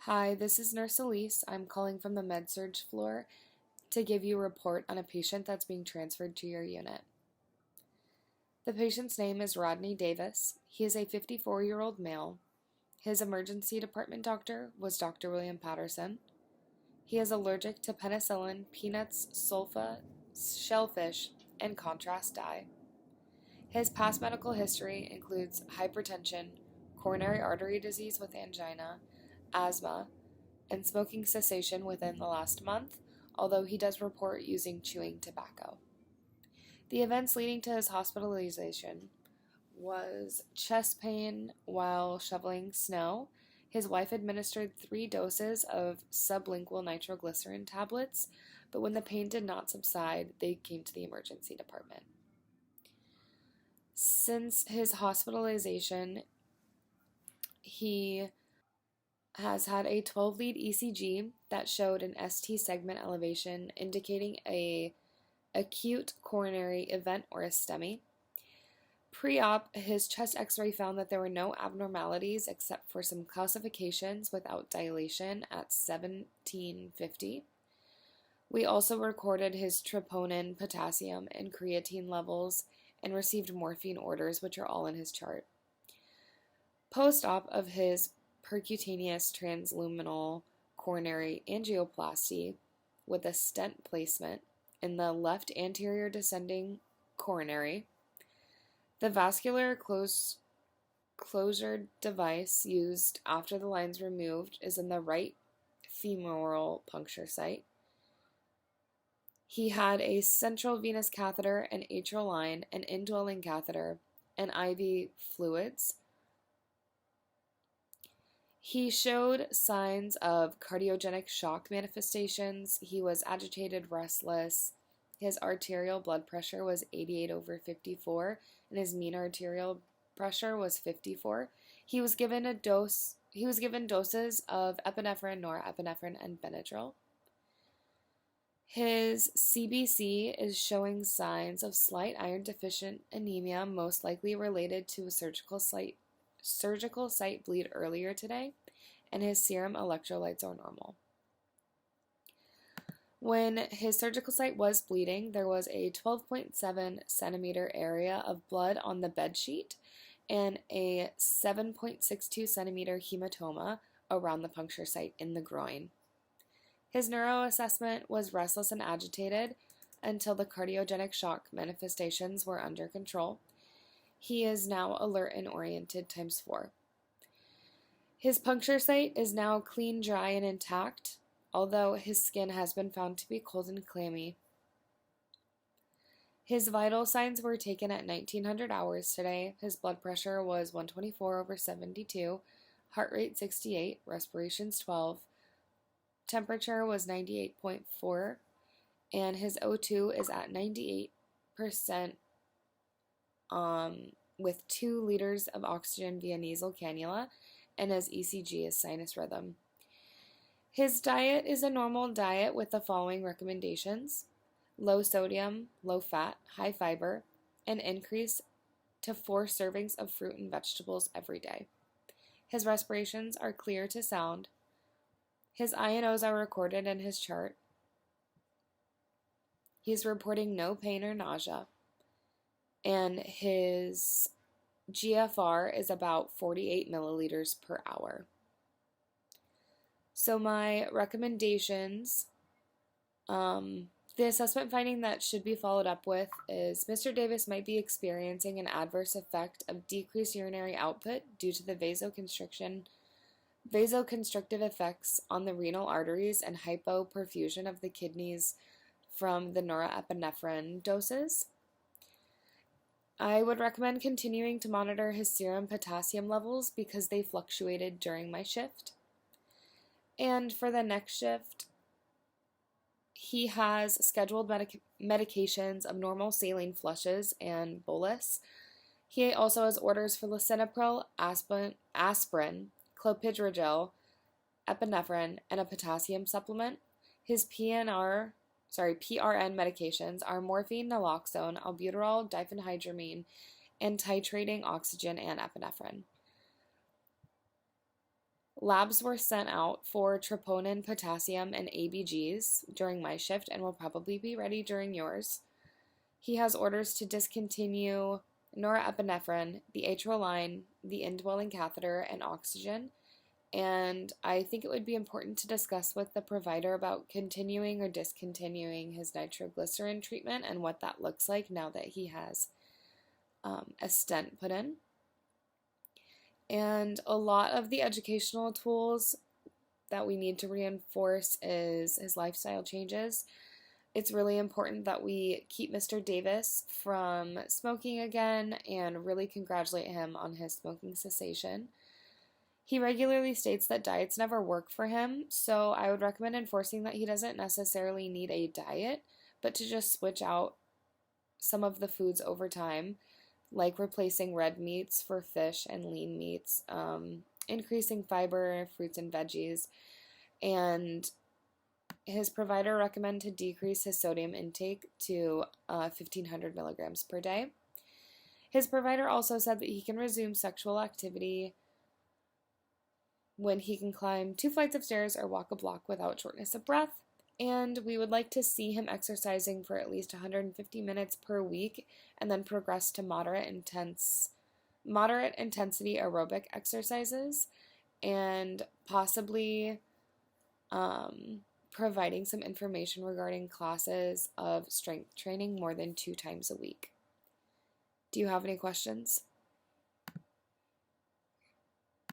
Hi, this is Nurse Elise. I'm calling from the med-surg floor to give you a report on a patient that's being transferred to your unit. The patient's name is Rodney Davis. He is a 54-year-old male. His emergency department doctor was Dr. William Patterson. He is allergic to penicillin, peanuts, sulfa, shellfish, and contrast dye. His past medical history includes hypertension, coronary artery disease with angina, asthma, and smoking cessation within the last month, although he does report using chewing tobacco. The events leading to his hospitalization was chest pain while shoveling snow. His wife administered 3 doses of sublingual nitroglycerin tablets, but when the pain did not subside, they came to the emergency department. Since his hospitalization, he has had a 12-lead ECG that showed an ST segment elevation indicating a acute coronary event or a STEMI. Pre-op, his chest x-ray found that there were no abnormalities except for some calcifications without dilation at 1750. We also recorded his troponin, potassium, and creatine levels and received morphine orders, which are all in his chart. Post-op of his percutaneous transluminal coronary angioplasty with a stent placement in the left anterior descending coronary. The vascular closure device used after the line's removed is in the right femoral puncture site. He had a central venous catheter, an atrial line, an indwelling catheter, and IV fluids. He showed signs of cardiogenic shock manifestations. He was agitated, restless. His arterial blood pressure was 88/54, and his mean arterial pressure was 54. He was given doses of epinephrine, norepinephrine, and Benadryl. His CBC is showing signs of slight iron deficient anemia, most likely related to a surgical site bleed earlier today, and his serum electrolytes are normal. When his surgical site was bleeding, there was a 12.7 centimeter area of blood on the bed sheet and a 7.62 centimeter hematoma around the puncture site in the groin. His neuro assessment was restless and agitated until the cardiogenic shock manifestations were under control. He is now alert and oriented ×4. His puncture site is now clean, dry, and intact, although his skin has been found to be cold and clammy. His vital signs were taken at 1900 hours today. His blood pressure was 124/72, heart rate 68, respirations 12, temperature was 98.4, and his O2 is at 98%. With 2 liters of oxygen via nasal cannula, and his ECG is sinus rhythm. His diet is a normal diet with the following recommendations: low sodium, low fat, high fiber, and increase to 4 servings of fruit and vegetables every day. His respirations are clear to sound. His I&Os are recorded in his chart. He's reporting no pain or nausea. And his GFR is about 48 milliliters per hour. So my recommendations, the assessment finding that should be followed up with is Mr. Davis might be experiencing an adverse effect of decreased urinary output due to the vasoconstrictive effects on the renal arteries and hypoperfusion of the kidneys from the norepinephrine doses. I would recommend continuing to monitor his serum potassium levels because they fluctuated during my shift. And for the next shift, he has scheduled medications of normal saline flushes and bolus. He also has orders for lisinopril, aspirin, clopidogrel, epinephrine, and a potassium supplement. His PRN medications are morphine, naloxone, albuterol, diphenhydramine, and titrating oxygen and epinephrine. Labs were sent out for troponin, potassium, and ABGs during my shift and will probably be ready during yours. He has orders to discontinue norepinephrine, the atrial line, the indwelling catheter, and oxygen. And I think it would be important to discuss with the provider about continuing or discontinuing his nitroglycerin treatment and what that looks like now that he has a stent put in. And a lot of the educational tools that we need to reinforce is his lifestyle changes. It's really important that we keep Mr. Davis from smoking again and really congratulate him on his smoking cessation. He regularly states that diets never work for him, so I would recommend enforcing that he doesn't necessarily need a diet, but to just switch out some of the foods over time, like replacing red meats for fish and lean meats, increasing fiber, fruits and veggies, and his provider recommended to decrease his sodium intake to 1,500 milligrams per day. His provider also said that he can resume sexual activity when he can climb 2 flights of stairs or walk a block without shortness of breath. And we would like to see him exercising for at least 150 minutes per week and then progress to moderate intensity aerobic exercises and possibly providing some information regarding classes of strength training more than 2 times a week. Do you have any questions?